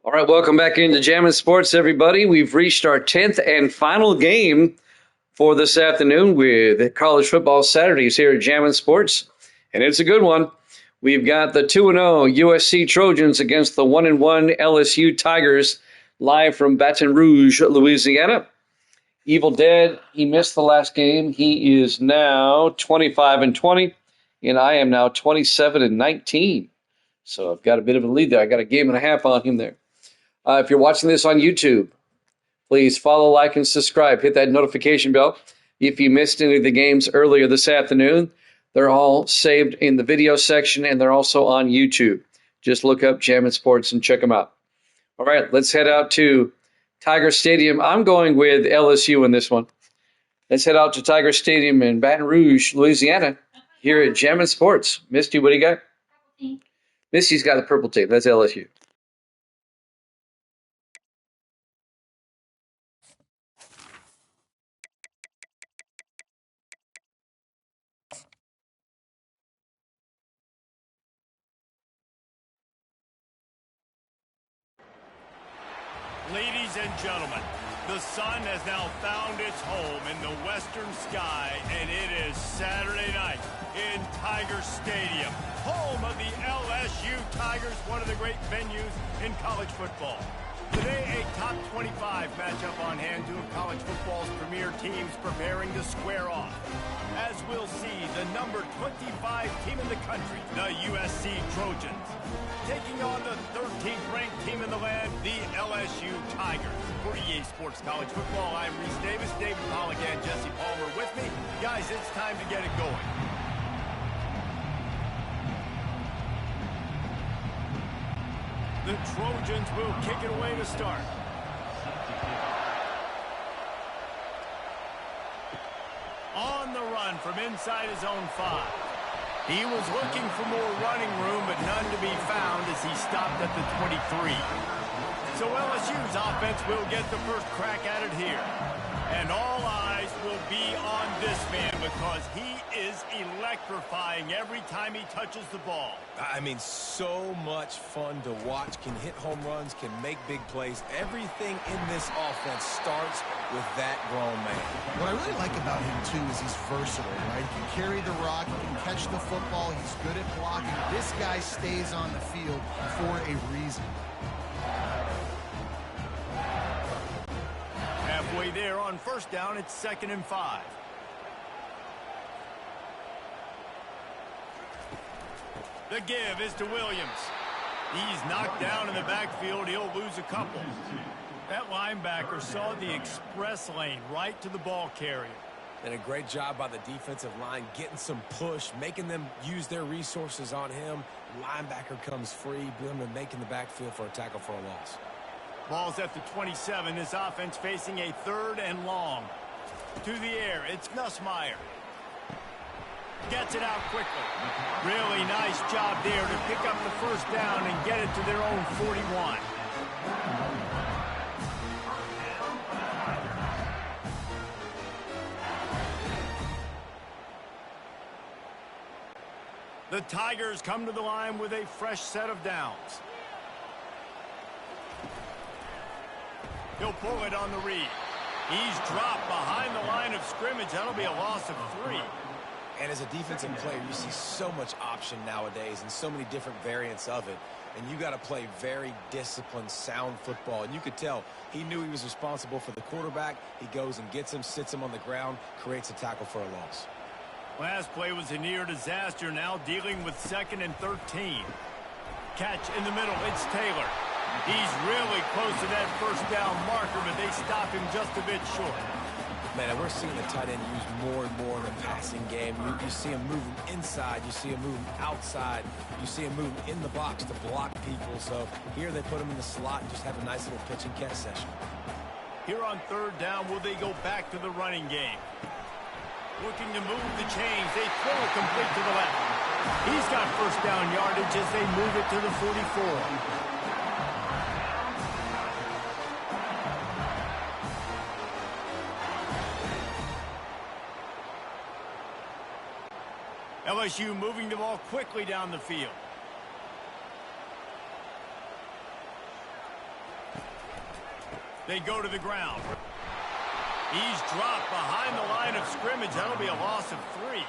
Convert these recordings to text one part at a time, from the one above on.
All right, welcome back into Jammin' Sports, everybody. We've reached our 10th and final game for this afternoon with College Football Saturdays here at Jammin' Sports, and it's a good one. We've got the 2-0 USC Trojans against the 1-1 LSU Tigers live from Baton Rouge, Louisiana. Evil Dead, he missed the last game. He is now 25-20, and I am now 27-19. So I've got a bit of a lead there. I got a game and a half on him there. If you're watching this on YouTube, please follow, like, and subscribe. Hit that notification bell. If you missed any of the games earlier this afternoon, they're all saved in the video section, and they're also on YouTube. Just look up Jammin' Sports and check them out. All right, let's head out to Tiger Stadium. I'm going with LSU in this one. Let's head out to Tiger Stadium in Baton Rouge, Louisiana, here at Jammin' Sports. Misty, what do you got? Misty's got the purple tape. That's LSU. Ladies and gentlemen, the sun has now found its home in the western sky, and it is Saturday night in Tiger Stadium, home of the LSU Tigers, one of the great venues in college football. Today, a top 25 matchup on hand, two of college football's premier teams preparing to square off. As we'll see, the number 25 team in the country, the USC Trojans, taking on the 13th ranked team in the land, the LSU Tigers. For EA Sports College Football, I'm Reese Davis, David Polligan, Jesse Palmer with me. Guys, it's time to get it going. The Trojans will kick it away to start. On the run from inside his own 5. He was looking for more running room, but none to be found as he stopped at the 23. So LSU's offense will get the first crack at it here. And all eyes will be on this man because he is electrifying every time he touches the ball. I mean, so much fun to watch. Can hit home runs, can make big plays. Everything in this offense starts with that grown man. What I really like about him, too, is he's versatile, right? He can carry the rock, he can catch the football, he's good at blocking. This guy stays on the field for a reason. Halfway there on first down, it's 2nd and 5. The give is to Williams. He's knocked down in the backfield. He'll lose a couple. That linebacker saw the express lane right to the ball carrier. And a great job by the defensive line, getting some push, making them use their resources on him. Linebacker comes free, Bloomer making the backfield for a tackle for a loss. Ball's at the 27. This offense facing a 3rd and long. To the air, it's Nussmeier. Gets it out quickly. Really nice job there to pick up the first down and get it to their own 41. The Tigers come to the line with a fresh set of downs. He'll pull it on the read. He's dropped behind the line of scrimmage. That'll be a loss of 3. And as a defensive player, you see so much option nowadays and so many different variants of it. And you got to play very disciplined, sound football. And you could tell he knew he was responsible for the quarterback. He goes and gets him, sits him on the ground, creates a tackle for a loss. Last play was a near disaster. Now dealing with 2nd and 13. Catch in the middle. It's Taylor. He's really close to that first down marker, but they stop him just a bit short. Man, we're seeing the tight end used more and more in the passing game. You see him moving inside. You see him moving outside. You see him moving in the box to block people. So here they put him in the slot and just have a nice little pitch and catch session. Here on 3rd down, will they go back to the running game? Looking to move the chains. They throw it complete to the left. He's got first down yardage as they move it to the 44. LSU moving the ball quickly down the field. They go to the ground. He's dropped behind the line of scrimmage. That'll be a loss of 3.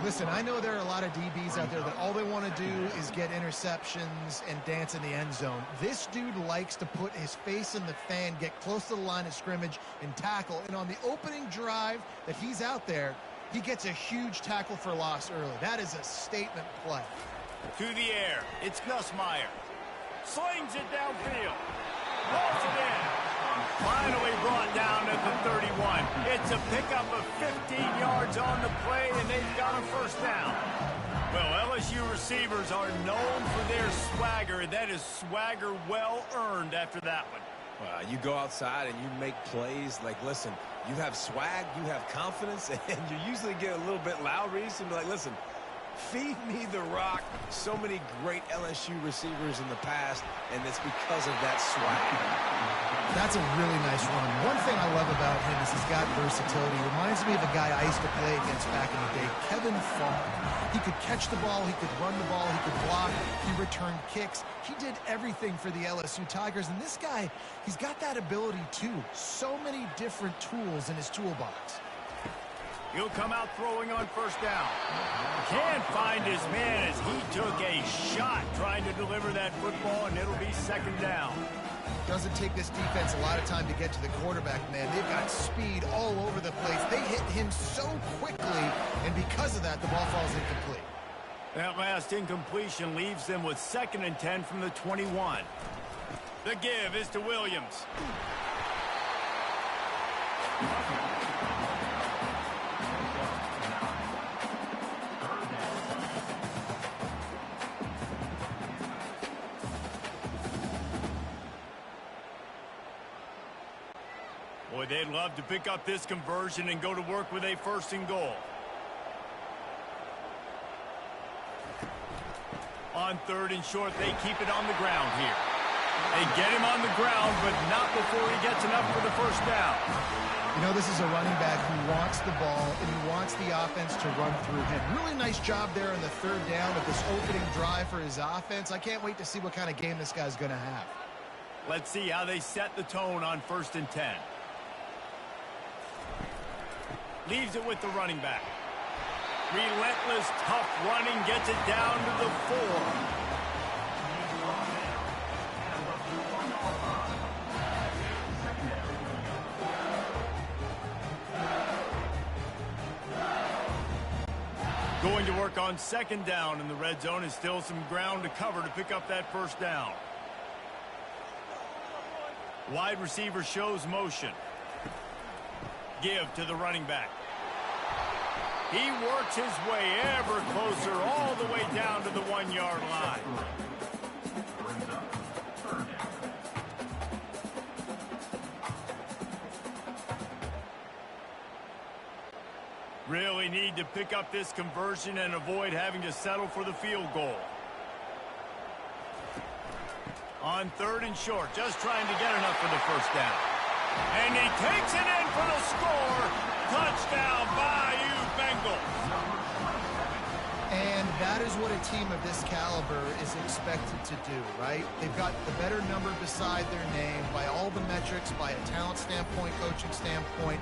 Listen, I know there are a lot of DBs out there that all they want to do is get interceptions and dance in the end zone. This dude likes to put his face in the fan, get close to the line of scrimmage, and tackle. And on the opening drive that he's out there, he gets a huge tackle for loss early. That is a statement play. To the air. It's Nussmeier. Slings it downfield. Rolls it in. Finally brought down at the 31. It's a pickup of 15 yards on the play, and they've got a first down. Well, LSU receivers are known for their swagger. That is swagger well earned after that one. You go outside and you make plays. Like, listen, you have swag, you have confidence, and you usually get a little bit loud, Reese, and be like, listen, feed me the rock. So many great LSU receivers in the past, and it's because of that swag. That's a really nice run. One thing I love about him is he's got versatility. Reminds me of a guy I used to play against back in the day, Kevin Farr. He could catch the ball, he could run the ball, he could block, he returned kicks. He did everything for the LSU Tigers, and this guy, he's got that ability too. So many different tools in his toolbox. He'll come out throwing on first down. Can't find his man as he took a shot trying to deliver that football, and it'll be second down. Doesn't take this defense a lot of time to get to the quarterback, man. They've got speed all over the place. They hit him so quickly, and because of that, the ball falls incomplete. That last incompletion leaves them with 2nd and 10 from the 21. The give is to Williams. Boy, they'd love to pick up this conversion and go to work with a 1st and goal. On 3rd and short, they keep it on the ground here. They get him on the ground, but not before he gets enough for the first down. You know, this is a running back who wants the ball, and he wants the offense to run through him. Really nice job there on the 3rd down of this opening drive for his offense. I can't wait to see what kind of game this guy's going to have. Let's see how they set the tone on 1st and 10. Leaves it with the running back. Relentless, tough running, gets it down to the 4. Going to work on 2nd down in the red zone, and still some ground to cover to pick up that first down. Wide receiver shows motion. Give to the running back. He works his way ever closer all the way down to the 1-yard line. Really need to pick up this conversion and avoid having to settle for the field goal. On 3rd and short, just trying to get enough for the first down. And he takes it in for the score. Touchdown, Bayou Bengals. And that is what a team of this caliber is expected to do, right? They've got the better number beside their name by all the metrics, by a talent standpoint, coaching standpoint.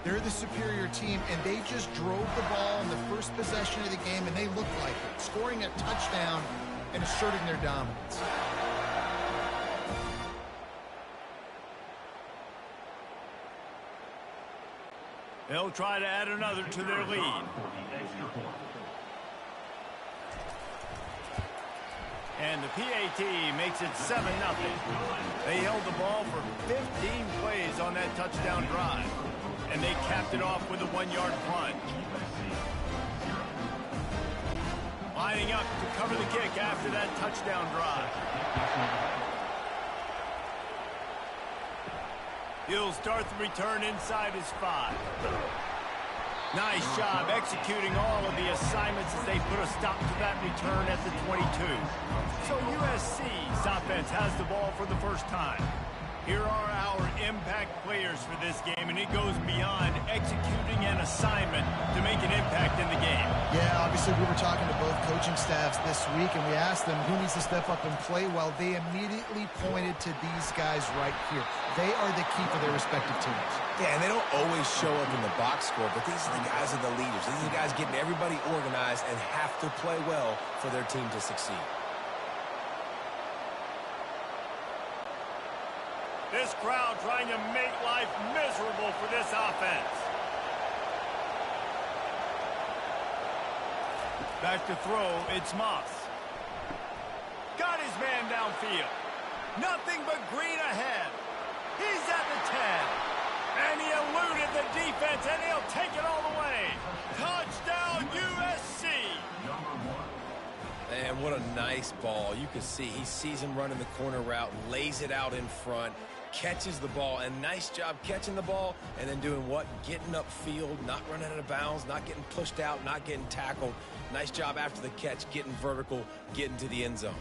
They're the superior team, and they just drove the ball in the first possession of the game, and they looked like it, scoring a touchdown and asserting their dominance. They'll try to add another to their lead. And the PAT makes it 7-0. They held the ball for 15 plays on that touchdown drive. And they capped it off with a 1-yard plunge. Lining up to cover the kick after that touchdown drive. He'll start the return inside his 5. Nice job executing all of the assignments as they put a stop to that return at the 22. So USC's offense has the ball for the first time. Here are our impact players for this game, and it goes beyond executing an assignment to make an impact in the game. Yeah, obviously obviously, we were talking to both coaching staffs this week, and we asked them who needs to step up and play well. They immediately pointed to these guys right here. They are the key for their respective teams. Yeah, and they don't always show up in the box score, but these are the guys that are the leaders. These are the guys getting everybody organized and have to play well for their team to succeed. This crowd trying to make life miserable for this offense. Back to throw, it's Moss. Got his man downfield. Nothing but green ahead. He's at the 10. And he eluded the defense, and he'll take it all the way. Touchdown, USC. And what a nice ball. You can see he sees him running the corner route, lays it out in front, catches the ball, and nice job catching the ball and then doing what? Getting upfield, not running out of bounds, not getting pushed out, not getting tackled. Nice job after the catch, getting vertical, getting to the end zone.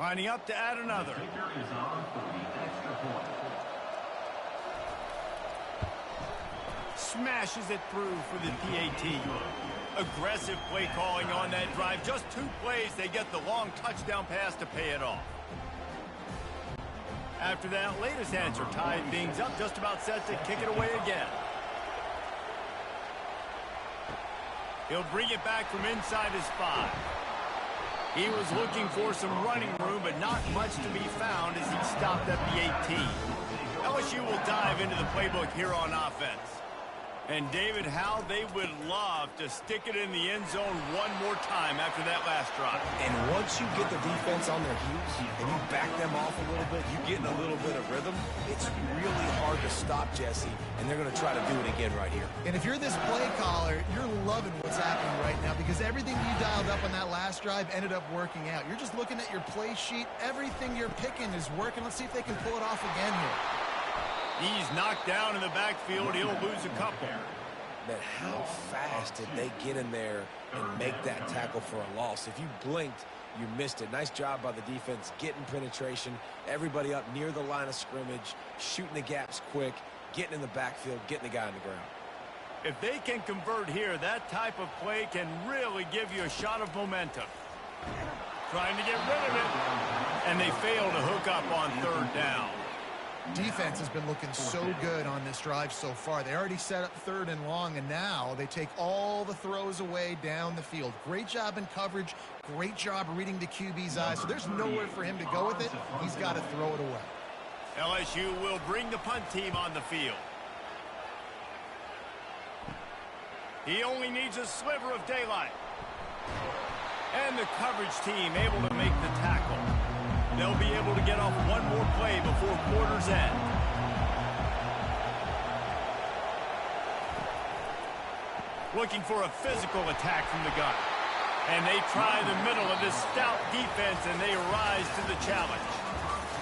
Lining up to add another. Smashes it through for the PAT. Aggressive play calling on that drive. Just 2 plays, they get the long touchdown pass to pay it off. After that latest answer tied things up, just about set to kick it away again. He'll bring it back from inside his 5. He was looking for some running room, but not much to be found as he stopped at the 18. LSU will dive into the playbook here on offense. And David, how they would love to stick it in the end zone one more time after that last drive. And once you get the defense on their heels and you back them off a little bit, you get in a little bit of rhythm, it's really hard to stop Jesse, and they're going to try to do it again right here. And if you're this play caller, you're loving what's happening right now because everything you dialed up on that last drive ended up working out. You're just looking at your play sheet. Everything you're picking is working. Let's see if they can pull it off again here. He's knocked down in the backfield. He'll lose a couple. But how fast did they get in there and make that tackle for a loss? If you blinked, you missed it. Nice job by the defense, getting penetration, everybody up near the line of scrimmage, shooting the gaps quick, getting in the backfield, getting the guy on the ground. If they can convert here, that type of play can really give you a shot of momentum. Trying to get rid of it, and they fail to hook up on 3rd down. Defense has been looking so good on this drive so far. They already set up 3rd and long, and now they take all the throws away down the field. Great job in coverage. Great job reading the QB's eyes. So there's nowhere for him to go with it. He's got to throw it away. LSU will bring the punt team on the field. He only needs a sliver of daylight. And the coverage team able to make the tackle. They'll be able to get off one more play before quarter's end. Looking for a physical attack from the gun. And they try the middle of this stout defense, and they rise to the challenge.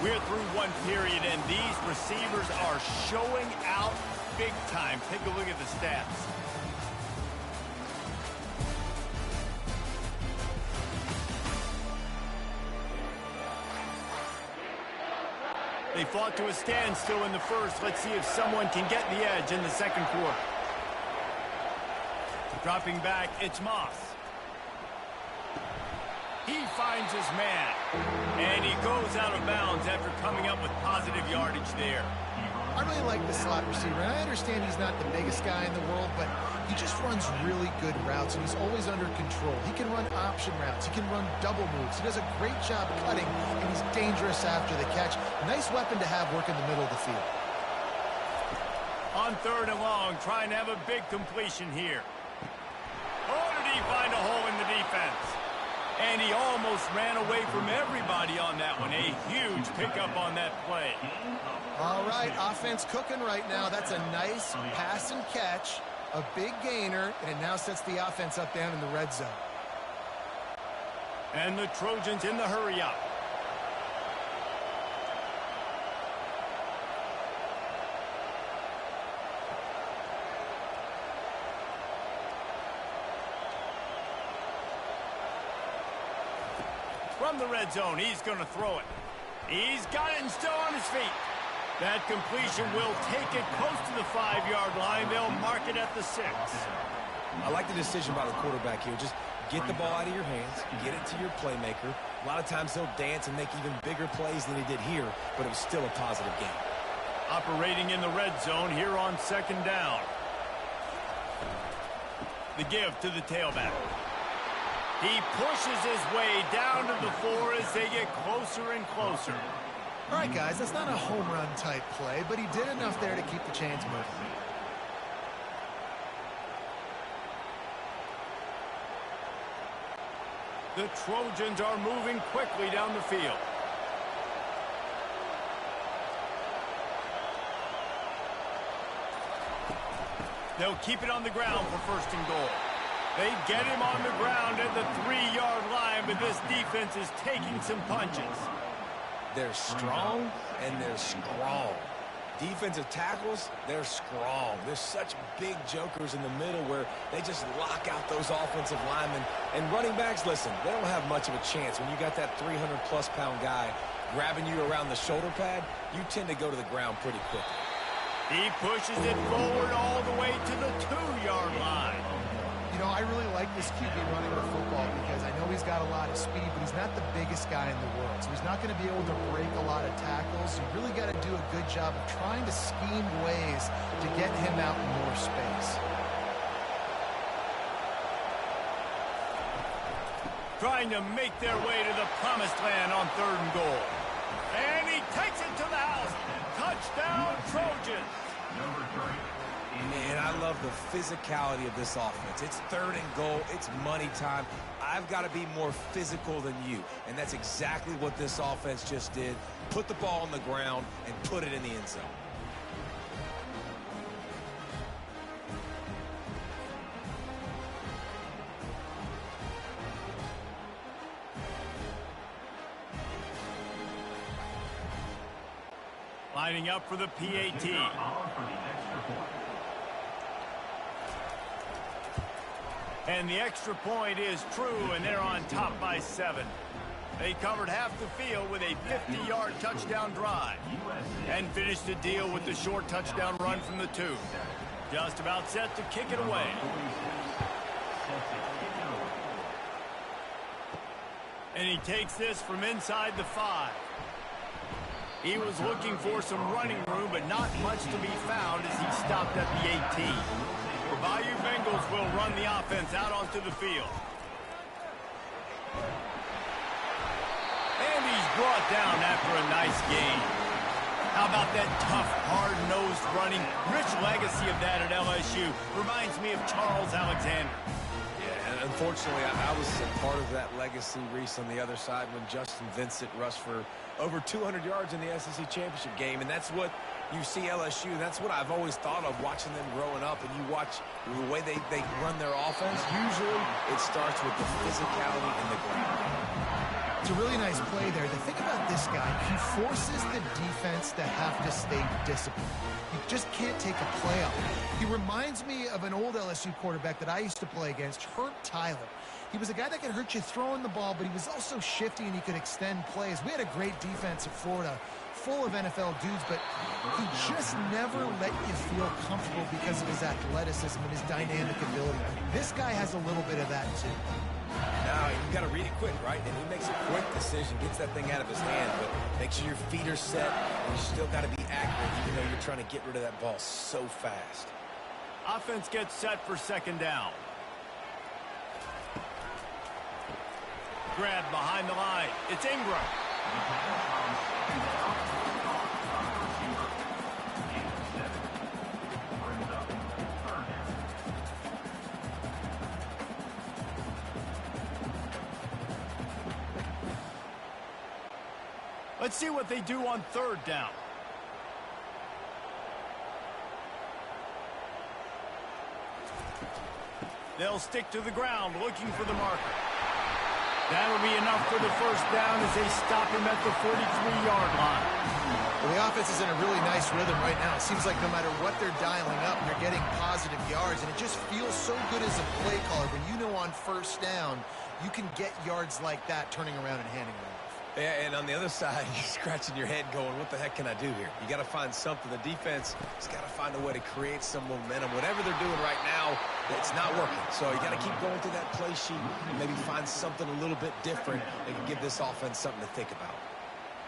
We're through one period, and these receivers are showing out big time. Take a look at the stats. They fought to a standstill in the first. Let's see if someone can get the edge in the second quarter. Dropping back, it's Moss. He finds his man, and he goes out of bounds after coming up with positive yardage there. I really like the slot receiver, and I understand he's not the biggest guy in the world, but he just runs really good routes, and he's always under control. He can run option routes. He can run double moves. He does a great job cutting, and he's dangerous after the catch. Nice weapon to have work in the middle of the field. On 3rd and long, trying to have a big completion here. Oh, did he find a hole in the defense? And he almost ran away from everybody on that one. A huge pickup on that play. All right, offense cooking right now. That's a nice pass and catch, a big gainer, and it now sets the offense up down in the red zone. And the Trojans in the hurry up. from the red zone. He's going to throw it. He's got it and still on his feet. That completion will take it close to the 5-yard line. They'll mark it at the 6. I like the decision by the quarterback here. Just get the ball out of your hands, get it to your playmaker. A lot of times he'll dance and make even bigger plays than he did here, but it was still a positive game. Operating in the red zone here on 2nd down. The give to the tailback. He pushes his way down to the 4 as they get closer and closer. All right, guys, that's not a home run type play, but he did enough there to keep the chains moving. The Trojans are moving quickly down the field. They'll keep it on the ground for 1st and goal. They get him on the ground at the 3-yard line, but this defense is taking some punches. They're strong and they're strong. Defensive tackles, they're strong. There's such big jokers in the middle where they just lock out those offensive linemen. And running backs, listen, they don't have much of a chance. When you got that 300-plus pound guy grabbing you around the shoulder pad, you tend to go to the ground pretty quickly. He pushes it forward all the way to the 2-yard line. You know, I really like this QB running the football because I know he's got a lot of speed, but he's not the biggest guy in the world. So he's not going to be able to break a lot of tackles. You really got to do a good job of trying to scheme ways to get him out in more space. Trying to make their way to the promised land on 3rd and goal. And he takes it to the house. Touchdown, Trojans. Man, I love the physicality of this offense. It's 3rd and goal. It's money time. I've got to be more physical than you. And that's exactly what this offense just did. Put the ball on the ground and put it in the end zone. Lining up for the PAT. And the extra point is true, and they're on top by 7. They covered half the field with a 50-yard touchdown drive and finished the deal with the short touchdown run from the 2. Just about set to kick it away. And he takes this from inside the 5. He was looking for some running room, but not much to be found as he stopped at the 18. The Bayou Bengals will run the offense out onto the field. And he's brought down after a nice gain. How about that tough, hard-nosed running? Rich legacy of that at LSU. Reminds me of Charles Alexander. Yeah, and unfortunately, I was a part of that legacy, Reese, on the other side when Justin Vincent rushed for over 200 yards in the SEC Championship game, and that's what you see LSU. That's what I've always thought of watching them growing up, and you watch the way they run their offense. Usually, it starts with the physicality in the ground. It's a really nice play there. The thing about this guy, he forces the defense to have to stay disciplined. You just can't take a play off. He reminds me of an old LSU quarterback that I used to play against, Herb Tyler. He was a guy that could hurt you throwing the ball, but he was also shifty and he could extend plays. We had a great defense at Florida, full of NFL dudes, but he just never let you feel comfortable because of his athleticism and his dynamic ability. This guy has a little bit of that too. Now, you got to read it quick, right? And he makes a quick decision, gets that thing out of his hand, but make sure your feet are set, and you still got to be accurate, even though you're trying to get rid of that ball so fast. Offense gets set for 2nd down. Grab behind the line. It's Ingram. Let's see what they do on 3rd down. They'll stick to the ground looking for the marker. That'll be enough for the 1st down as they stop him at the 43-yard line. Well, the offense is in a really nice rhythm right now. It seems like no matter what they're dialing up, they're getting positive yards, and it just feels so good as a play caller when you know on 1st down you can get yards like that turning around and handing it off. Yeah, and on the other side, you're scratching your head going, what the heck can I do here? You got to find something. The defense has got to find a way to create some momentum. Whatever they're doing right now, it's not working. So you got to keep going through that play sheet and maybe find something a little bit different that can give this offense something to think about.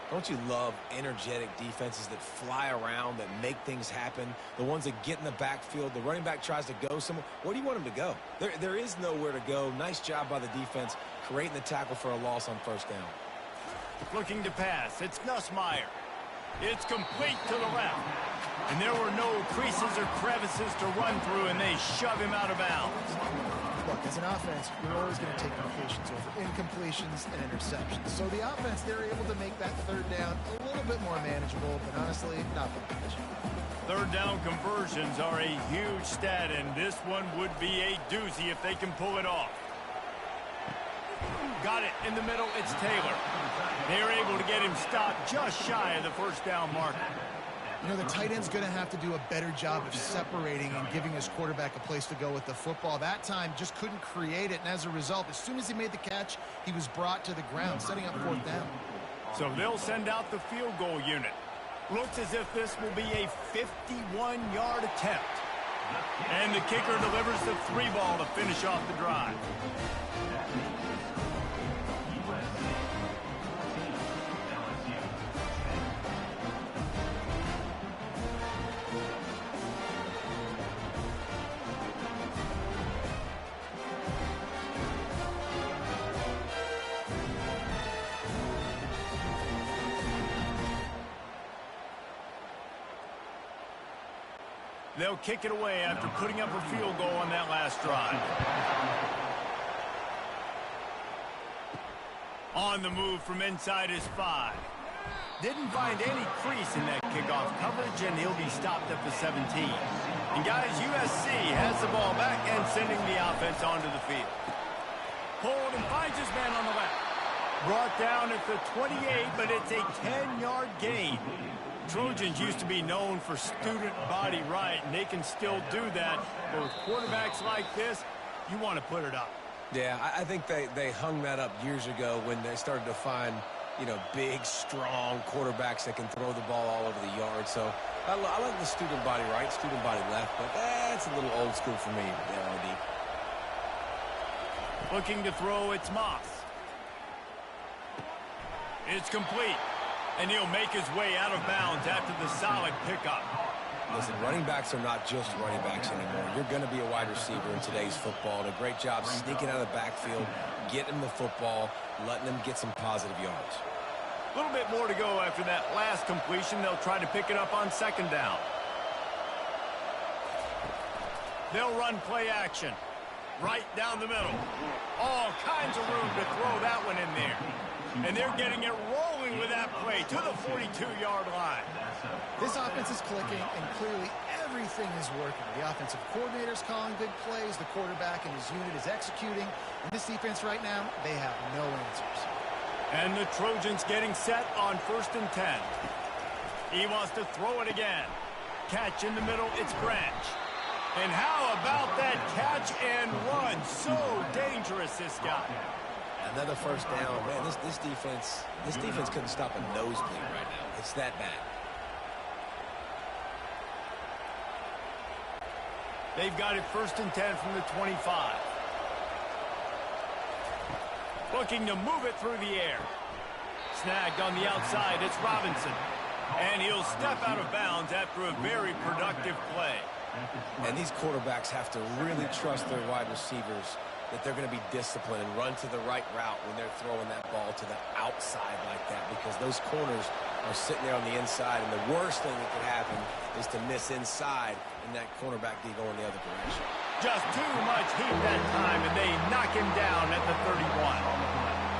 Don't you love energetic defenses that fly around, that make things happen, the ones that get in the backfield, the running back tries to go somewhere? Where do you want him to go? There is nowhere to go. Nice job by the defense creating the tackle for a loss on first down. Looking to pass, it's Nussmeier. It's complete to the left. And there were no creases or crevices to run through, and they shove him out of bounds. Look, as an offense, you're always going to take completions over incompletions and interceptions. So the offense, they're able to make that third down a little bit more manageable, but honestly, not that much. Third down conversions are a huge stat, and this one would be a doozy if they can pull it off. Got it in the middle, it's Taylor. They're able to get him stopped just shy of the first down marker. You know, the tight end's going to have to do a better job of separating and giving his quarterback a place to go with the football. That time just couldn't create it, and as a result, as soon as he made the catch, he was brought to the ground, setting up fourth down. So they'll send out the field goal unit. Looks as if this will be a 51-yard attempt. And the kicker delivers the 3-ball to finish off the drive. They'll kick it away after putting up a field goal on that last drive. On the move from inside his 5. Didn't find any crease in that kickoff coverage, and he'll be stopped at the 17. And guys, USC has the ball back and sending the offense onto the field. Pulled and finds his man on the left. Brought down at the 28, but it's a 10-yard gain. Trojans used to be known for student body right, and they can still do that. But with quarterbacks like this, you want to put it up. Yeah, I think they hung that up years ago when they started to find, you know, big, strong quarterbacks that can throw the ball all over the yard. So I like the student body right, student body left, but that's a little old school for me, LOD. Looking to throw, it's Moss. It's complete. And he'll make his way out of bounds after the solid pickup. Listen, running backs are not just running backs anymore. You're going to be a wide receiver in today's football. And a great job sneaking out of the backfield, getting the football, letting them get some positive yards. A little bit more to go after that last completion. They'll try to pick it up on second down. They'll run play action. Right down the middle. All kinds of room to throw that one in there. And they're getting it rolling with that play to the 42-yard line. This offense is clicking, and clearly everything is working. The offensive coordinator's calling good plays. The quarterback and his unit is executing. And this defense right now, they have no answers. And the Trojans getting set on 1st and 10. He wants to throw it again. Catch in the middle, it's Branch. And how about that catch and run? So dangerous, this guy. Another first down. Man, this defense couldn't stop a nosebleed right now. It's that bad. They've got it 1st and 10 from the 25. Looking to move it through the air. Snagged on the outside, it's Robinson. And he'll step out of bounds after a very productive play. And these quarterbacks have to really trust their wide receivers that they're going to be disciplined and run to the right route when they're throwing that ball to the outside like that, because those corners are sitting there on the inside, and the worst thing that could happen is to miss inside and that cornerback be going the other direction. Just too much heat that time, and they knock him down at the 31.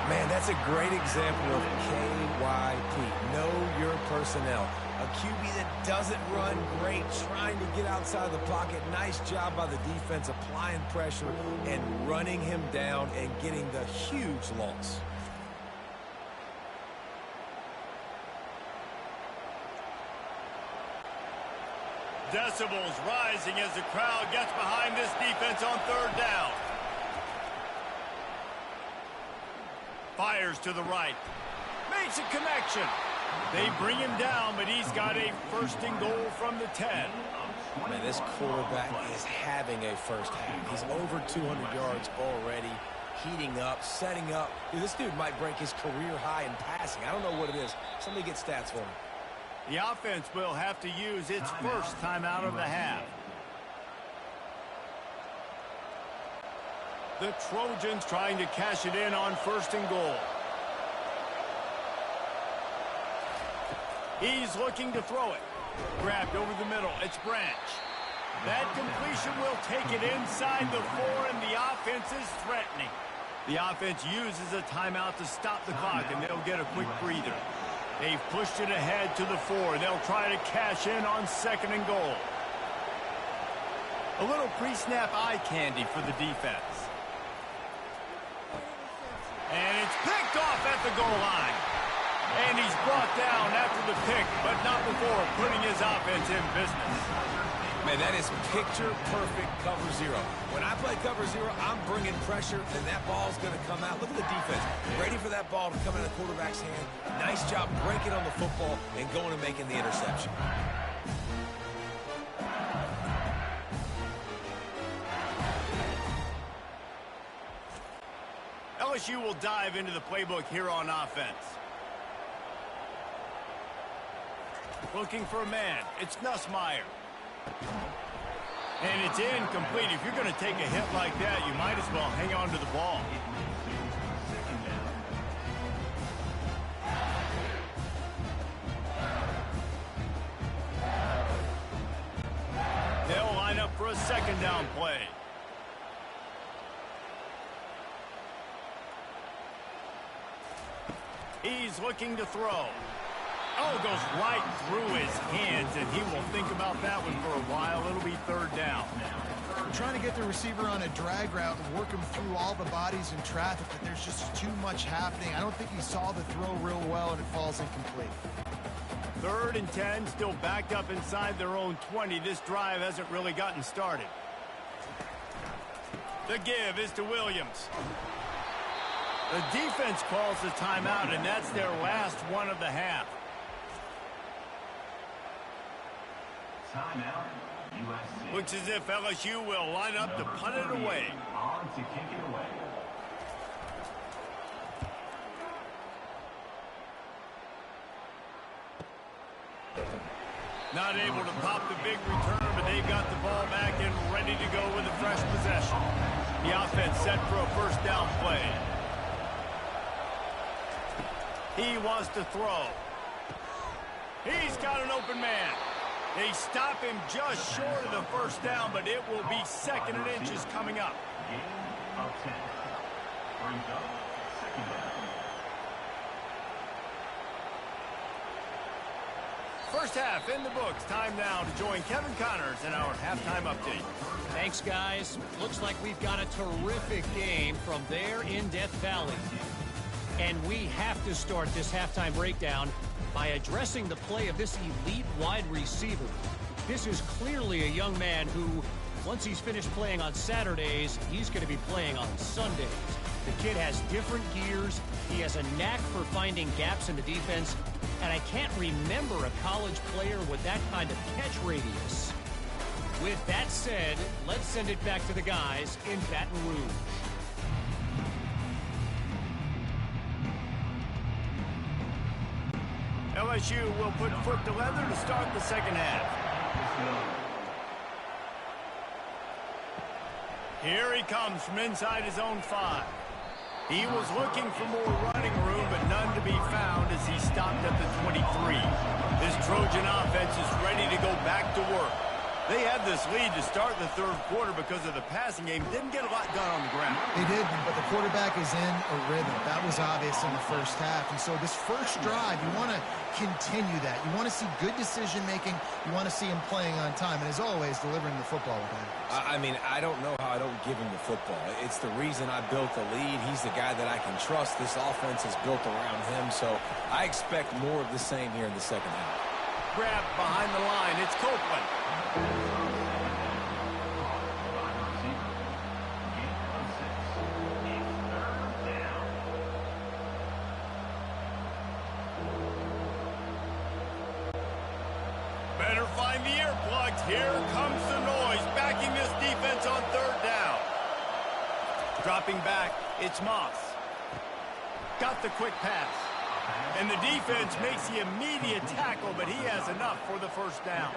Man, that's a great example of KYP. Know your personnel. A QB that doesn't run great, trying to get outside of the pocket. Nice job by the defense, applying pressure and running him down and getting the huge loss. Decibels rising as the crowd gets behind this defense on 3rd down. Fires to the right. Makes a connection. They bring him down, but he's got a first and goal from the 10. Man, this quarterback is having a first half. He's over 200 yards already, heating up, setting up. Dude, this dude might break his career high in passing. I don't know what it is. Somebody get stats for him. The offense will have to use its first timeout of the half. The Trojans trying to cash it in on first and goal. He's looking to throw it. Grabbed over the middle. It's Branch. That completion will take it inside the 4, and the offense is threatening. The offense uses a timeout to stop the clock, and they'll get a quick breather. They've pushed it ahead to the 4. They'll try to cash in on second and goal. A little pre-snap eye candy for the defense. And it's picked off at the goal line. And he's brought down after the pick, but not before putting his offense in business. Man, that is picture-perfect cover zero. When I play cover zero, I'm bringing pressure, and that ball's going to come out. Look at the defense. Ready for that ball to come in the quarterback's hand. Nice job breaking on the football and going and making the interception. LSU will dive into the playbook here on offense. Looking for a man. It's Nussmeier. And it's incomplete. If you're going to take a hit like that, you might as well hang on to the ball. They'll line up for a second down play. He's looking to throw. Oh, goes right through his hands, and he will think about that one for a while. It'll be third down. We're trying to get the receiver on a drag route and work him through all the bodies in traffic, but there's just too much happening. I don't think he saw the throw real well, and it falls incomplete. Third and 10, still backed up inside their own 20. This drive hasn't really gotten started. The give is to Williams. The defense calls the timeout, and that's their last one of the half. Timeout, USC. Looks as if LSU will line up to punt it away. On to kick it away. Not able to pop the big return, but they've got the ball back and ready to go with a fresh possession. The offense set for a first down play. He wants to throw. He's got an open man. They stop him just short of the first down, but it will be second and inches coming up. Gain of 10. Brings up second down. First half in the books. Time now to join Kevin Connors in our halftime update. Thanks, guys. Looks like we've got a terrific game from there in Death Valley. And we have to start this halftime breakdown by addressing the play of this elite wide receiver. This is clearly a young man who, once he's finished playing on Saturdays, he's going to be playing on Sundays. The kid has different gears. He has a knack for finding gaps in the defense. And I can't remember a college player with that kind of catch radius. With that said, let's send it back to the guys in Baton Rouge. LSU will put foot to leather to start the second half. Here he comes from inside his own 5. He was looking for more running room, but none to be found as he stopped at the 23. This Trojan offense is ready to go back to work. They had this lead to start the third quarter because of the passing game. Didn't get a lot done on the ground. They did, but the quarterback is in a rhythm. That was obvious in the first half. And so this first drive, you want to continue that. You want to see good decision-making. You want to see him playing on time. And as always, delivering the football with that. I mean, I don't know how I don't give him the football. It's the reason I built the lead. He's the guy that I can trust. This offense is built around him. So I expect more of the same here in the second half. Grab behind the line. It's Copeland. Better find the earplugs. Here comes the noise, backing this defense on third down. Dropping back, it's Moss. Got the quick pass. And the defense makes the immediate tackle, but he has enough for the first down.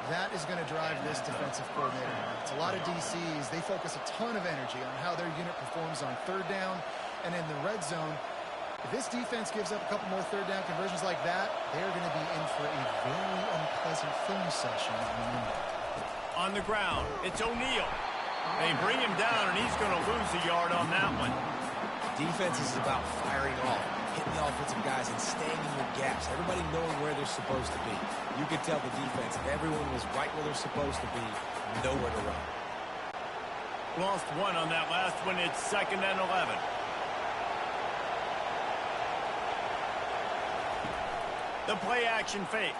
That is going to drive this defensive coordinator. It's a lot of DCs. They focus a ton of energy on how their unit performs on third down and in the red zone. If this defense gives up a couple more third down conversions like that, they're going to be in for a very unpleasant film session on Monday. On the ground, it's O'Neal. They bring him down, and he's going to lose a yard on that one. Defense is about firing off, hitting the offensive guys and staying in your gaps. Everybody knowing where they're supposed to be. You could tell the defense, if everyone was right where they're supposed to be, nowhere to run. Lost one on that last one. It's 2nd and 11. The play action fake.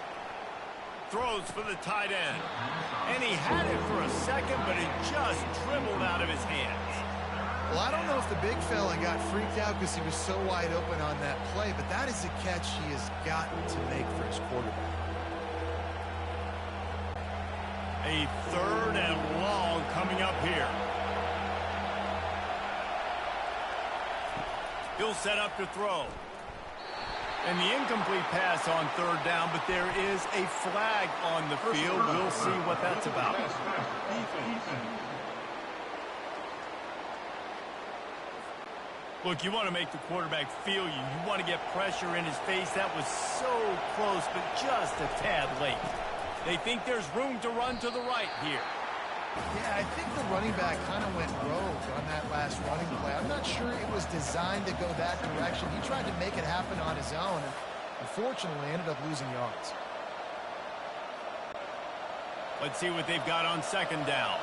Throws for the tight end. And he had it for a second, but it just dribbled out of his hands. Well, I don't know if the big fella got freaked out because he was so wide open on that play, but that is a catch he has gotten to make for his quarterback. A 3rd and long coming up here. He'll set up to throw. And the incomplete pass on 3rd down, but there is a flag on the field. We'll see what that's about. Look, you want to make the quarterback feel you. You want to get pressure in his face. That was so close, but just a tad late. They think there's room to run to the right here. Yeah, I think the running back kind of went rogue on that last running play. I'm not sure it was designed to go that direction. He tried to make it happen on his own, and unfortunately ended up losing yards. Let's see what they've got on 2nd down.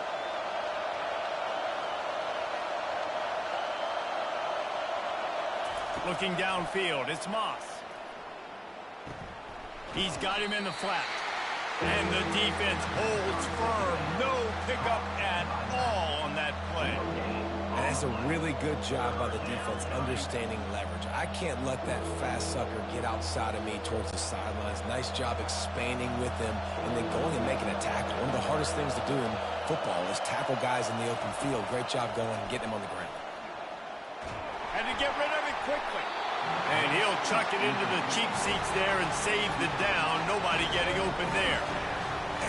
Looking downfield, it's Moss. He's got him in the flat. And the defense holds firm. No pickup at all on that play. And that's a really good job by the defense understanding leverage. I can't let that fast sucker get outside of me towards the sidelines. Nice job expanding with him and then going and making a tackle. One of the hardest things to do in football is tackle guys in the open field. Great job going and getting him on the ground. Had to get rid of it quickly. And he'll chuck it into the cheap seats there and save the down. Nobody getting open there.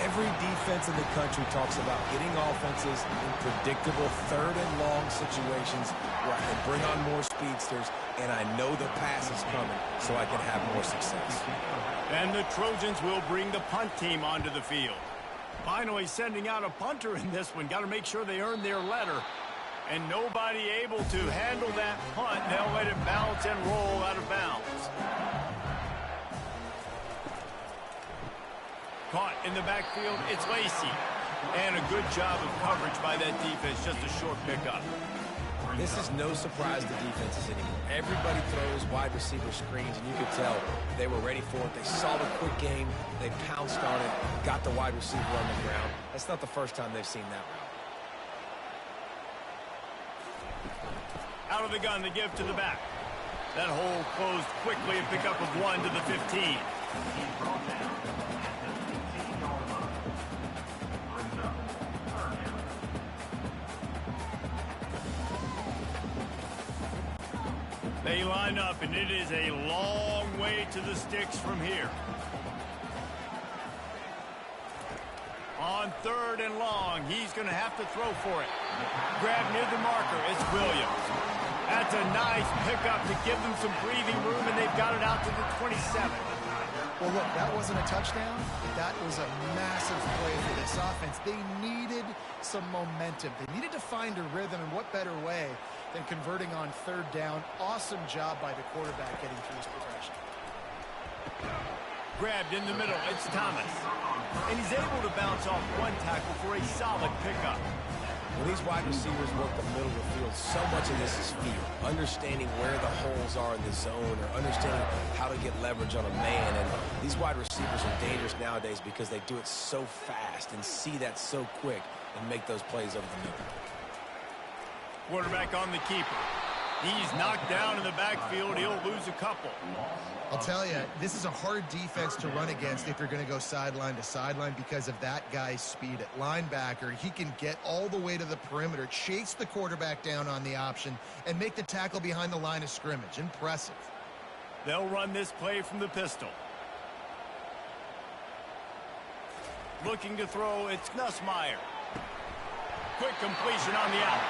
Every defense in the country talks about getting offenses in predictable 3rd and long situations where I can bring on more speedsters and I know the pass is coming so I can have more success. And the Trojans will bring the punt team onto the field. Finally sending out a punter in this one. Got to make sure they earn their letter. And nobody able to handle that punt. They'll let it bounce and roll out of bounds. Caught in the backfield, it's Lacey. And a good job of coverage by that defense. Just a short pickup. This is no surprise to defenses anymore. Everybody throws wide receiver screens, and you could tell they were ready for it. They saw the quick game. They pounced on it, got the wide receiver on the ground. That's not the first time they've seen that route. Out of the gun, the give to the back. That hole closed quickly, a pickup of 1 to the 15. They line up, and it is a long way to the sticks from here. On 3rd and long, he's going to have to throw for it. Grab near the marker, it's Williams. That's a nice pickup to give them some breathing room, and they've got it out to the 27. Well, look, that wasn't a touchdown. That was a massive play for this offense. They needed some momentum. They needed to find a rhythm, and what better way than converting on 3rd down. Awesome job by the quarterback getting through his progression. Grabbed in the middle, it's Thomas. And he's able to bounce off one tackle for a solid pickup. When these wide receivers work the middle of the field, so much of this is feel. Understanding where the holes are in the zone or understanding how to get leverage on a man. And these wide receivers are dangerous nowadays because they do it so fast and see that so quick and make those plays over the middle. Quarterback on the keeper. He's knocked down in the backfield. He'll lose a couple. I'll tell you, this is a hard defense to run against if you're going to go sideline to sideline because of that guy's speed at linebacker. He can get all the way to the perimeter, chase the quarterback down on the option, and make the tackle behind the line of scrimmage. Impressive. They'll run this play from the pistol. Looking to throw, it's Nussmeier. Quick completion on the out.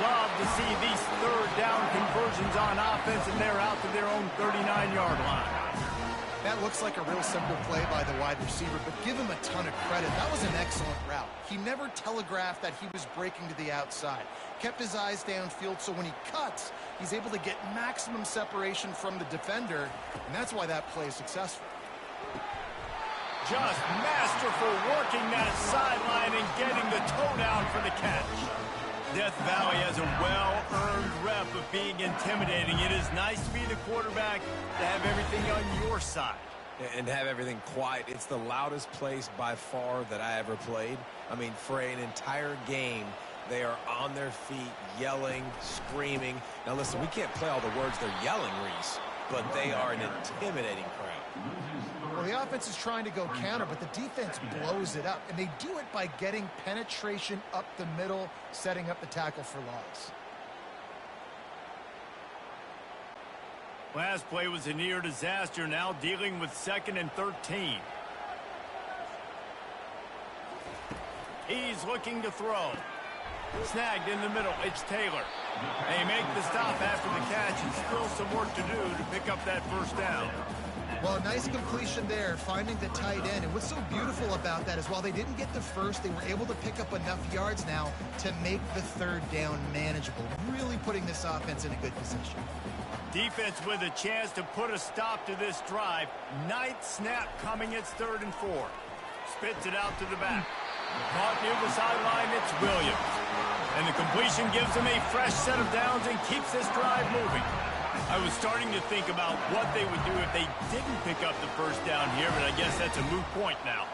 Love to see these third down conversions on offense, and they're out to their own 39-yard line. That looks like a real simple play by the wide receiver, but give him a ton of credit. That was an excellent route. He never telegraphed that he was breaking to the outside. Kept his eyes downfield, so when he cuts, he's able to get maximum separation from the defender, and that's why that play is successful. Just masterful working that sideline and getting the toe down for the catch. Death Valley has a well-earned rep of being intimidating. It is nice to be the quarterback, to have everything on your side. And have everything quiet. It's the loudest place by far that I ever played. I mean, for an entire game, they are on their feet, yelling, screaming. Now, listen, we can't play all the words they're yelling, Reese, but they are an intimidating crowd. Well, the offense is trying to go counter, but the defense blows it up, and they do it by getting penetration up the middle, setting up the tackle for loss. Last play was a near disaster, now dealing with 2nd and 13. He's looking to throw. Snagged in the middle, it's Taylor. They make the stop after the catch and still some work to do to pick up that first down. Well, nice completion there, finding the tight end. And what's so beautiful about that is while they didn't get the first, they were able to pick up enough yards now to make the third down manageable, really putting this offense in a good position. Defense with a chance to put a stop to this drive. Ninth snap coming, it's 3rd and 4. Spits it out to the back. Caught near the sideline, it's Williams. And the completion gives them a fresh set of downs and keeps this drive moving. I was starting to think about what they would do if they didn't pick up the first down here, but I guess that's a moot point now.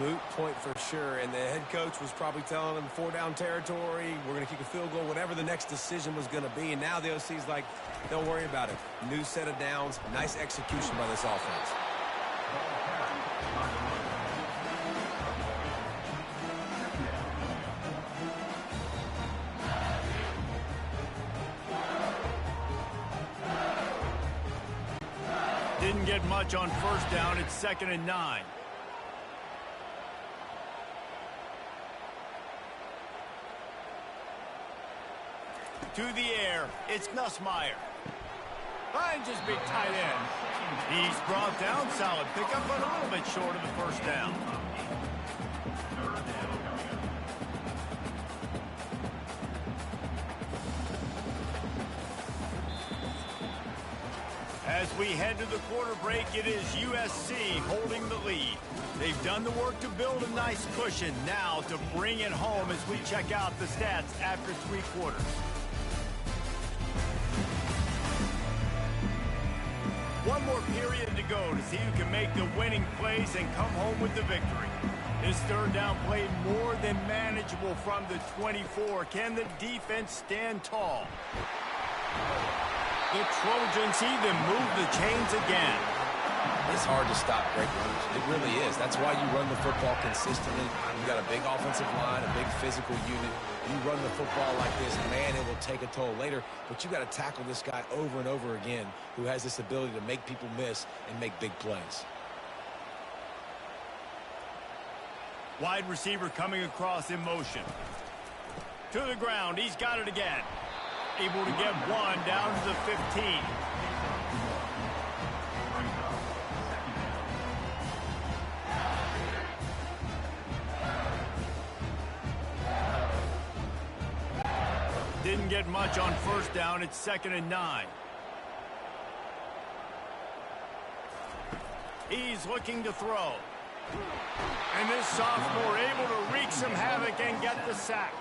Moot point for sure, and the head coach was probably telling them 4-down territory, we're going to kick a field goal, whatever the next decision was going to be, and now the OC's like, don't worry about it. New set of downs, nice execution by this offense. Didn't get much on first down. It's 2nd and 9. To the air, it's Nussmeier. Finds his big tight end. He's brought down, solid pickup, but a little bit short of the first down. As we head to the quarter break, it is USC holding the lead. They've done the work to build a nice cushion. Now to bring it home as we check out the stats after 3 quarters. One more period to go to see who can make the winning plays and come home with the victory. This third down play more than manageable from the 24. Can the defense stand tall? The Trojans even move the chains again. It's hard to stop great runs. It really is. That's why you run the football consistently. You got a big offensive line, a big physical unit. You run the football like this, man, it will take a toll later. But you got to tackle this guy over and over again who has this ability to make people miss and make big plays. Wide receiver coming across in motion. To the ground. He's got it again. Able to get one down to the 15. Didn't get much on first down. It's 2nd and 9. He's looking to throw. And this sophomore able to wreak some havoc and get the sack.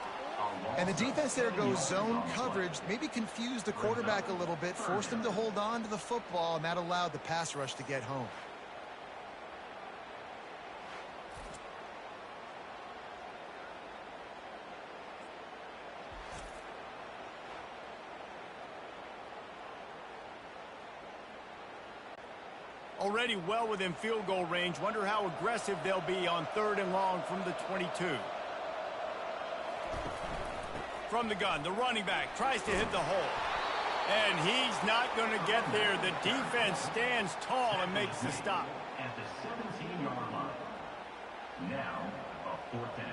And the defense there goes zone coverage, maybe confused the quarterback a little bit, forced him to hold on to the football, and that allowed the pass rush to get home. Already well within field goal range. Wonder how aggressive they'll be on 3rd and long from the 22. From the gun, the running back tries to hit the hole. And he's not going to get there. The defense stands tall and makes the stop. At the 17-yard line. Now, a 4th down.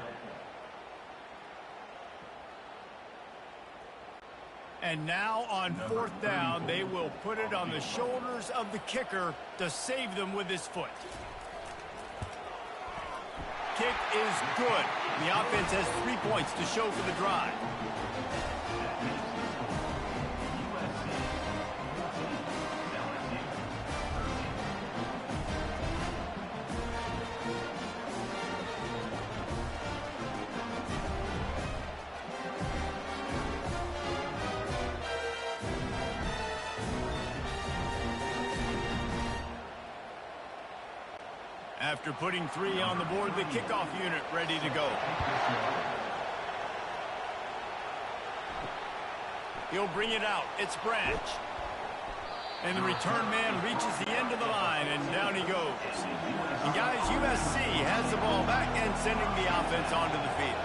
And now on 4th down, they will put it on the shoulders of the kicker to save them with his foot. Kick is good. The offense has 3 points to show for the drive. After putting 3 on the board, the kickoff unit ready to go. He'll bring it out. It's Branch. And the return man reaches the end of the line, and down he goes. And guys, USC has the ball back and sending the offense onto the field.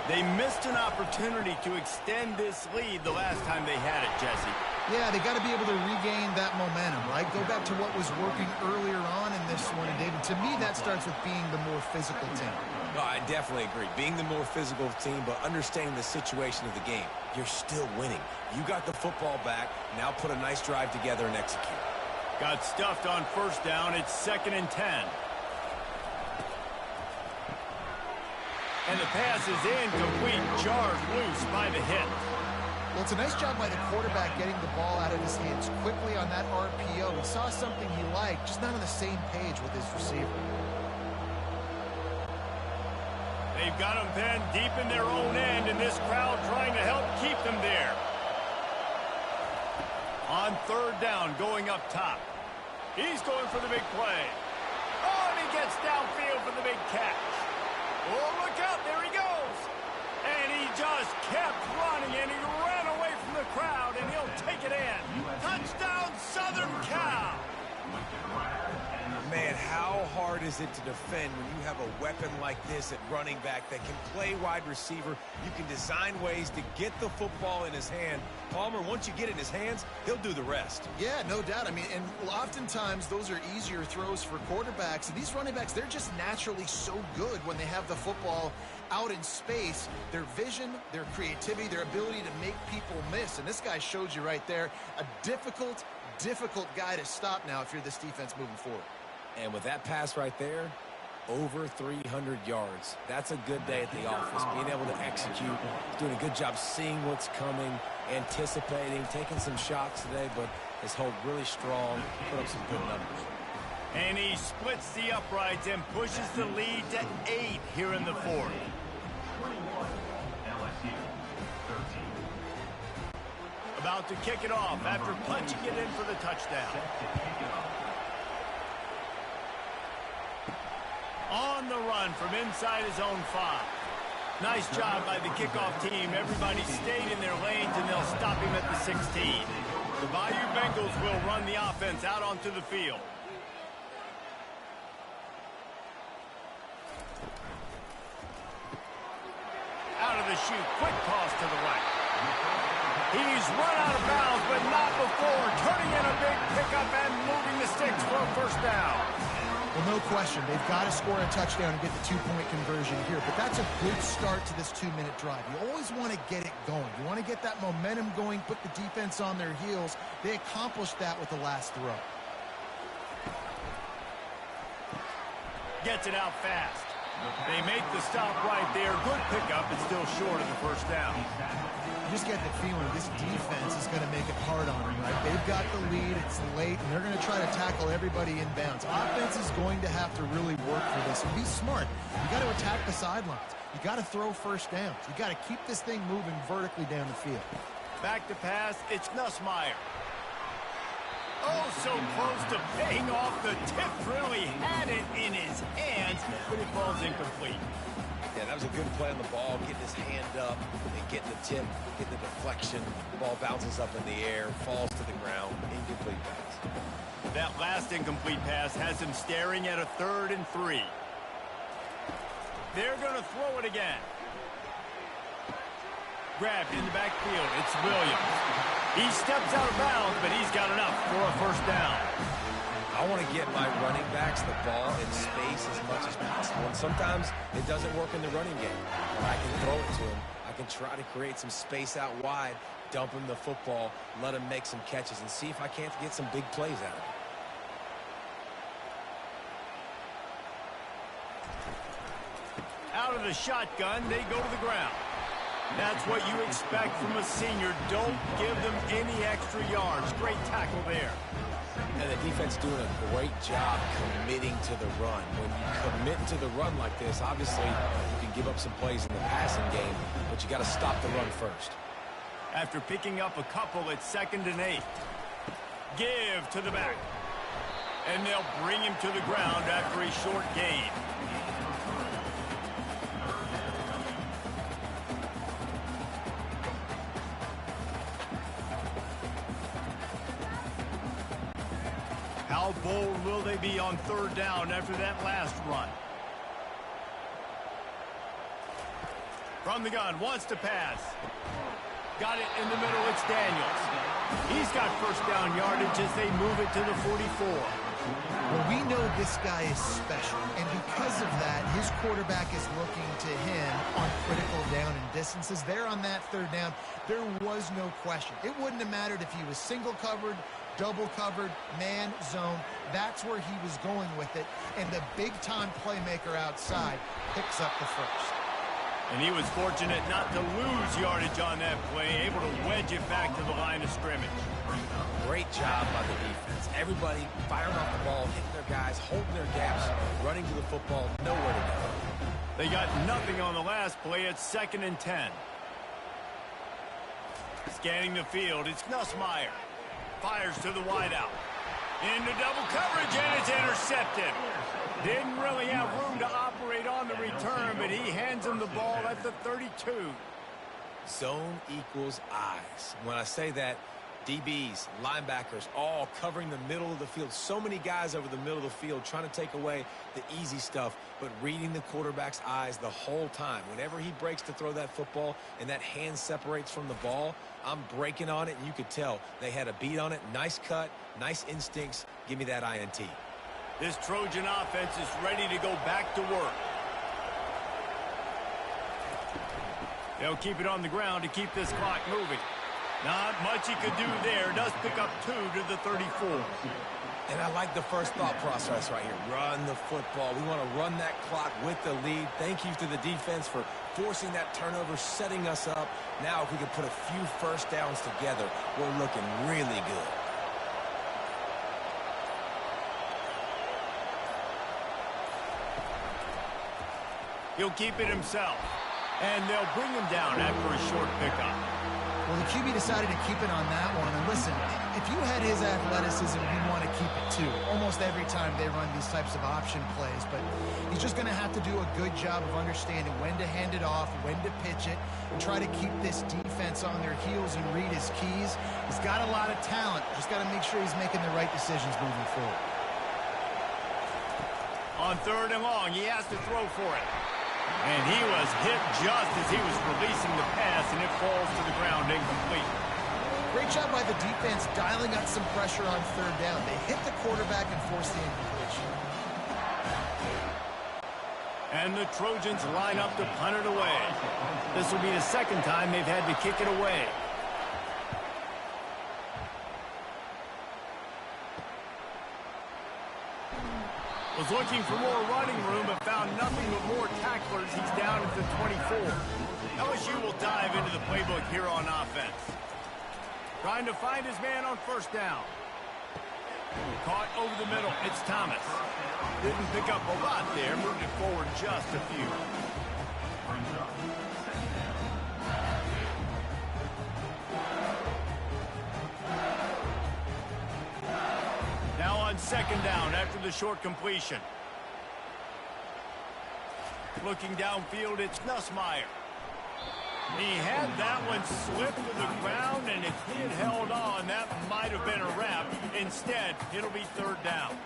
They missed an opportunity to extend this lead the last time they had it, Jesse. Yeah, they got to be able to regain that momentum, right? Go back to what was working earlier on in this one, and David, to me, that starts with being the more physical team. No, I definitely agree. Being the more physical team, but understanding the situation of the game. You're still winning. You got the football back. Now put a nice drive together and execute. Got stuffed on 1st down. It's 2nd and 10. And the pass is incomplete. Jarred loose by the hit. Well, it's a nice job by the quarterback getting the ball out of his hands quickly on that RPO. He saw something he liked, just not on the same page with his receiver. They've got them pinned deep in their own end, and this crowd trying to help keep them there. On 3rd down, going up top. He's going for the big play. Oh, and he gets downfield for the big catch. Oh, look out, there he goes. And he just kept running, and he ran away from the crowd, and he'll take it in. Touchdown, Southern Cal. Man, how hard is it to defend when you have a weapon like this at running back that can play wide receiver? You can design ways to get the football in his hand. Palmer, once you get it in his hands, he'll do the rest. Yeah, no doubt. I mean, and oftentimes those are easier throws for quarterbacks. And these running backs, they're just naturally so good when they have the football out in space. Their vision, their creativity, their ability to make people miss. And this guy showed you right there, a difficult guy to stop now if you're this defense moving forward. And with that pass right there, over 300 yards. That's a good day at the office. Being able to execute, doing a good job seeing what's coming, anticipating, taking some shots today, but has held really strong, put up some good numbers. And he splits the uprights and pushes the lead to 8 here in the 4th. 21, LSU, 13. About to kick it off after punching it in for the touchdown. Set to kick it off. On the run from inside his own 5. Nice job by the kickoff team. Everybody stayed in their lanes, and they'll stop him at the 16. The Bayou Bengals will run the offense out onto the field. Out of the chute, quick toss to the right. He's run out of bounds, but not before turning in a big pickup and moving the sticks for a 1st down. Well, no question. They've got to score a touchdown and get the 2-point conversion here. But that's a good start to this 2-minute drive. You always want to get it going. You want to get that momentum going, put the defense on their heels. They accomplished that with the last throw. Gets it out fast. They make the stop right there. Good pickup, but still short of the 1st down. You just get the feeling this defense is going to make it hard on them, right? They've got the lead, it's late, and they're going to try to tackle everybody in bounds. Offense is going to have to really work for this and be smart. You got to attack the sidelines. You got to throw 1st downs. You got to keep this thing moving vertically down the field. Back to pass, it's Nussmeier. Oh, so close to paying off. The tip really had it in his hands, but it falls incomplete. Yeah, that was a good play on the ball, getting his hand up and getting the tip, getting the deflection. The ball bounces up in the air, falls to the ground, incomplete pass. That last incomplete pass has him staring at a 3rd and 3. They're going to throw it again. Grabbed in the backfield. It's Williams. He steps out of bounds, but he's got enough for a 1st down. I want to get my running backs the ball in space as much as possible. And sometimes it doesn't work in the running game. But I can throw it to him. I can try to create some space out wide, dump him the football, let him make some catches, and see if I can't get some big plays out of him. Out of the shotgun, they go to the ground. That's what you expect from a senior. Don't give them any extra yards. Great tackle there. And the defense doing a great job committing to the run. When you commit to the run like this, obviously you can give up some plays in the passing game, but you got to stop the run first. After picking up a couple, it's 2nd and 8. Give to the back. And they'll bring him to the ground after a short gain. How bold will they be on 3rd down after that last run? From the gun, wants to pass. Got it in the middle, it's Daniels. He's got 1st down yardage as they move it to the 44. Well, we know this guy is special, and because of that, his quarterback is looking to him on critical down and distances. There on that 3rd down, there was no question. It wouldn't have mattered if he was single covered, double covered, man, zone. That's where he was going with it, and the big-time playmaker outside picks up the 1st. And he was fortunate not to lose yardage on that play, able to wedge it back to the line of scrimmage. Great job by the defense. Everybody firing off the ball, hitting their guys, holding their gaps, running to the football, nowhere to go. They got nothing on the last play. It's 2nd and 10. Scanning the field, it's Nussmeier. Fires to the wideout. Into double coverage, and it's intercepted. Didn't really have room to operate on the return, but he hands him the ball at the 32. Zone equals eyes. When I say that, DBs, linebackers, all covering the middle of the field. So many guys over the middle of the field trying to take away the easy stuff, but reading the quarterback's eyes the whole time. Whenever he breaks to throw that football and that hand separates from the ball, I'm breaking on it, and you could tell they had a beat on it. Nice cut, nice instincts. Give me that INT. This Trojan offense is ready to go back to work. They'll keep it on the ground to keep this clock moving. Not much he could do there. Does pick up 2 to the 34. And I like the first thought process right here. Run the football. We want to run that clock with the lead. Thank you to the defense for forcing that turnover, setting us up. Now if we can put a few 1st downs together, we're looking really good. He'll keep it himself. And they'll bring him down after a short pickup. Well, the QB decided to keep it on that one. And listen, if you had his athleticism, you'd want to keep it too. Almost every time they run these types of option plays. But he's just going to have to do a good job of understanding when to hand it off, when to pitch it, and try to keep this defense on their heels and read his keys. He's got a lot of talent. Just got to make sure he's making the right decisions moving forward. On 3rd and long, he has to throw for it. And he was hit just as he was releasing the pass, and it falls to the ground incomplete. Great job by the defense dialing up some pressure on 3rd down. They hit the quarterback and forced the incompletion. And the Trojans line up to punt it away. This will be the 2nd time they've had to kick it away. Was looking for more running room, but found nothing but more tacklers. He's down at the 24. LSU will dive into the playbook here on offense. Trying to find his man on 1st down. Caught over the middle. It's Thomas. Didn't pick up a lot there. Moved it forward just a few. on second down after the short completion. Looking downfield, it's Nussmeier. He had that one slip to the ground, and if he had held on, that might have been a wrap. Instead, it'll be third down.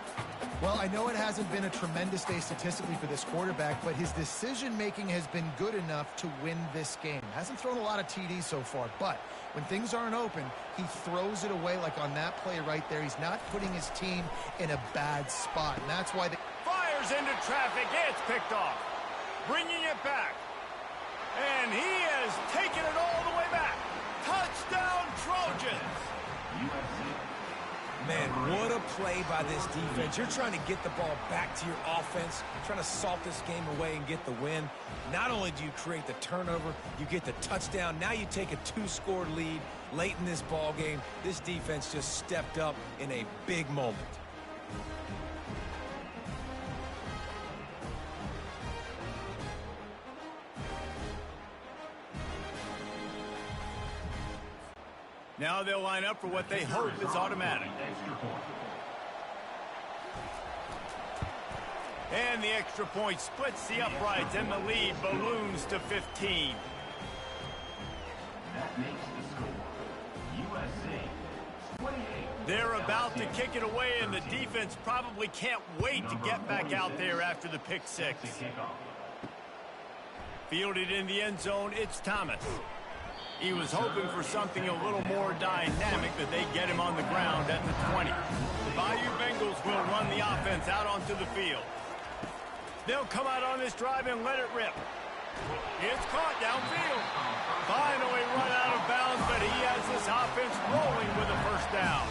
Well, I know it hasn't been a tremendous day statistically for this quarterback, but his decision-making has been good enough to win this game. Hasn't thrown a lot of TDs so far, but when things aren't open, he throws it away like on that play right there. He's not putting his team in a bad spot, and that's why they... Fires into traffic. It's picked off. Bringing it back. And he has taken it all the way back. Touchdown, Trojans. Man, what a play by this defense. You're trying to get the ball back to your offense, trying to salt this game away and get the win. Not only do you create the turnover, you get the touchdown. Now you take a 2-score lead late in this ball game. This defense just stepped up in a big moment. Now they'll line up for what they hope is automatic. And the extra point splits the uprights, and the lead balloons to 15. That makes the score USC 28. They're about to kick it away, and the defense probably can't wait to get back out there after the pick six. Fielded in the end zone, it's Thomas. He was hoping for something a little more dynamic, but they get him on the ground at the 20. The Bayou Bengals will run the offense out onto the field. They'll come out on this drive and let it rip. It's caught downfield. Finally run out of bounds, but he has this offense rolling with a first down.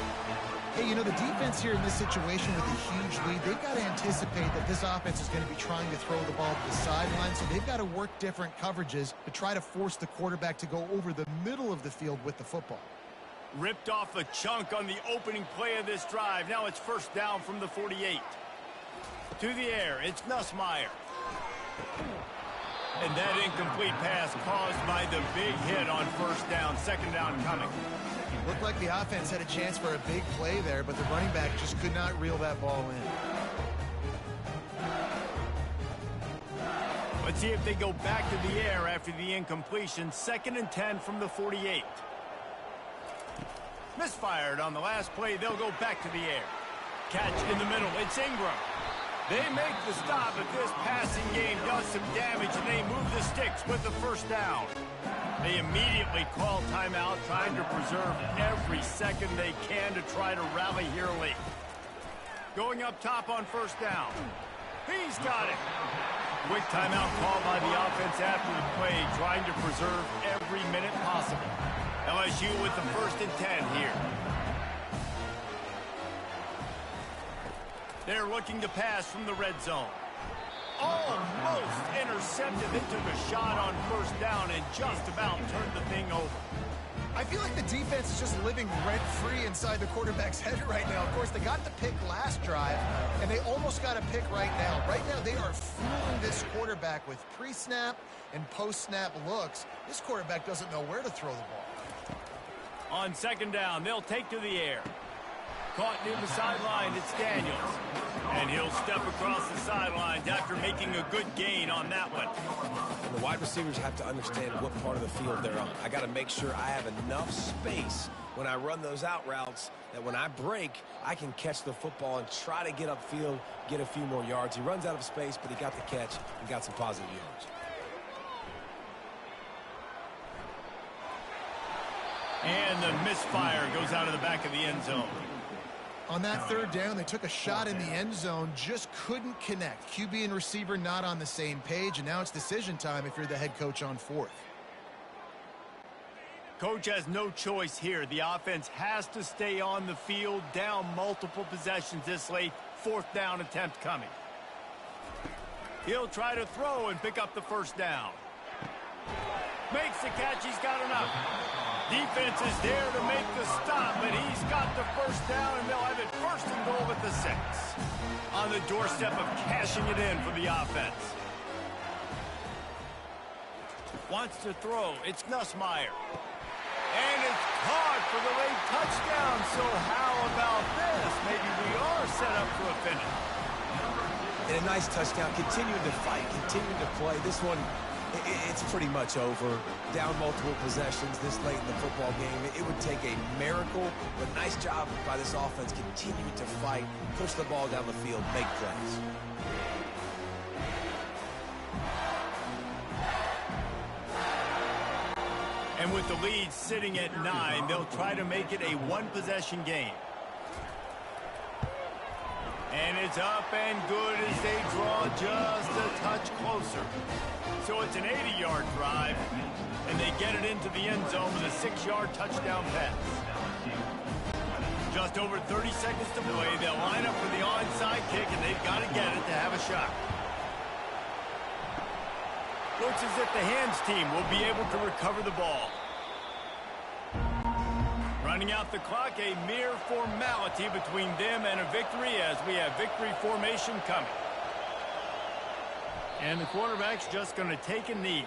Hey, you know, the defense here in this situation with a huge lead, they've got to anticipate that this offense is going to be trying to throw the ball to the sideline, so they've got to work different coverages to try to force the quarterback to go over the middle of the field with the football. Ripped off a chunk on the opening play of this drive. Now it's first down from the 48. To the air, it's Nussmeier. And that incomplete pass caused by the big hit on first down. Second down coming. Looked like the offense had a chance for a big play there, but the running back just could not reel that ball in. Let's see if they go back to the air after the incompletion. 2nd and 10 from the 48. Misfired on the last play. They'll go back to the air. Catch in the middle. It's Ingram. They make the stop, but this passing game does some damage, and they move the sticks with the first down. They immediately call timeout, trying to preserve every second they can to try to rally here late. Going up top on first down. He's got it. Quick timeout call by the offense after the play, trying to preserve every minute possible. LSU with the 1st and 10 here. They're looking to pass from the red zone. Almost intercepted. They took a shot on first down and just about turned the thing over. I feel like the defense is just living rent-free inside the quarterback's head right now. Of course, they got the pick last drive, and they almost got a pick right now. Right now, they are fooling this quarterback with pre-snap and post-snap looks. This quarterback doesn't know where to throw the ball. On second down, they'll take to the air. Caught near the sideline, it's Daniels. And he'll step across the sidelines after making a good gain on that one. And the wide receivers have to understand what part of the field they're on. I got to make sure I have enough space when I run those out routes that when I break, I can catch the football and try to get upfield, get a few more yards. He runs out of space, but he got the catch and got some positive yards. And the misfire goes out of the back of the end zone. On that third down, they took a shot in the end zone, just couldn't connect. QB and receiver not on the same page, and now it's decision time if you're the head coach on 4th. Coach has no choice here. The offense has to stay on the field, down multiple possessions this late. 4th down attempt coming. He'll try to throw and pick up the first down. Makes the catch. He's got enough. Defense is there to make the stop, but he's got the first down, and they'll have it 1st and goal at the 6. On the doorstep of cashing it in for the offense. Wants to throw. It's Nussmeier. And it's caught for the late touchdown. So how about this? maybe we are set up for a finish. And a nice touchdown, continuing to fight, continuing to play. This one, it's pretty much over. Down multiple possessions this late in the football game. It would take a miracle, but nice job by this offense continuing to fight, push the ball down the field, make plays. And with the lead sitting at 9, they'll try to make it a one-possession game. And it's up and good as they draw just a touch closer. So it's an 80-yard drive, and they get it into the end zone with a 6-yard touchdown pass. Just over 30 seconds to play. They'll line up for the onside kick, and they've got to get it to have a shot. Looks as if the hands team will be able to recover the ball. Running out the clock, a mere formality between them and a victory as we have victory formation coming. And the quarterback's just going to take a knee.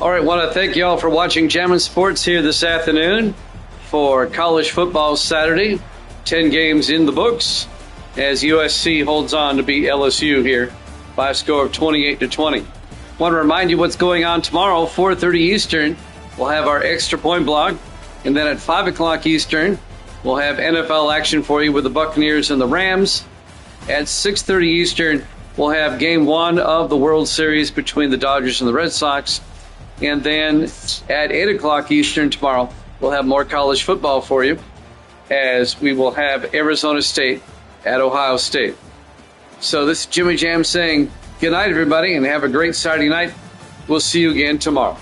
All right, want to thank you all for watching Jammin' Sports here this afternoon for college football Saturday. 10 games in the books as USC holds on to beat LSU here by a score of 28-20. Want to remind you what's going on tomorrow, 4:30 Eastern. We'll have our extra point blog, and then at 5 o'clock Eastern, we'll have NFL action for you with the Buccaneers and the Rams. At 6:30 Eastern, we'll have Game 1 of the World Series between the Dodgers and the Red Sox. And then at 8 o'clock Eastern tomorrow, we'll have more college football for you as we will have Arizona State at Ohio State. So this is Jimmy Jam saying good night, everybody, and have a great Saturday night. We'll see you again tomorrow.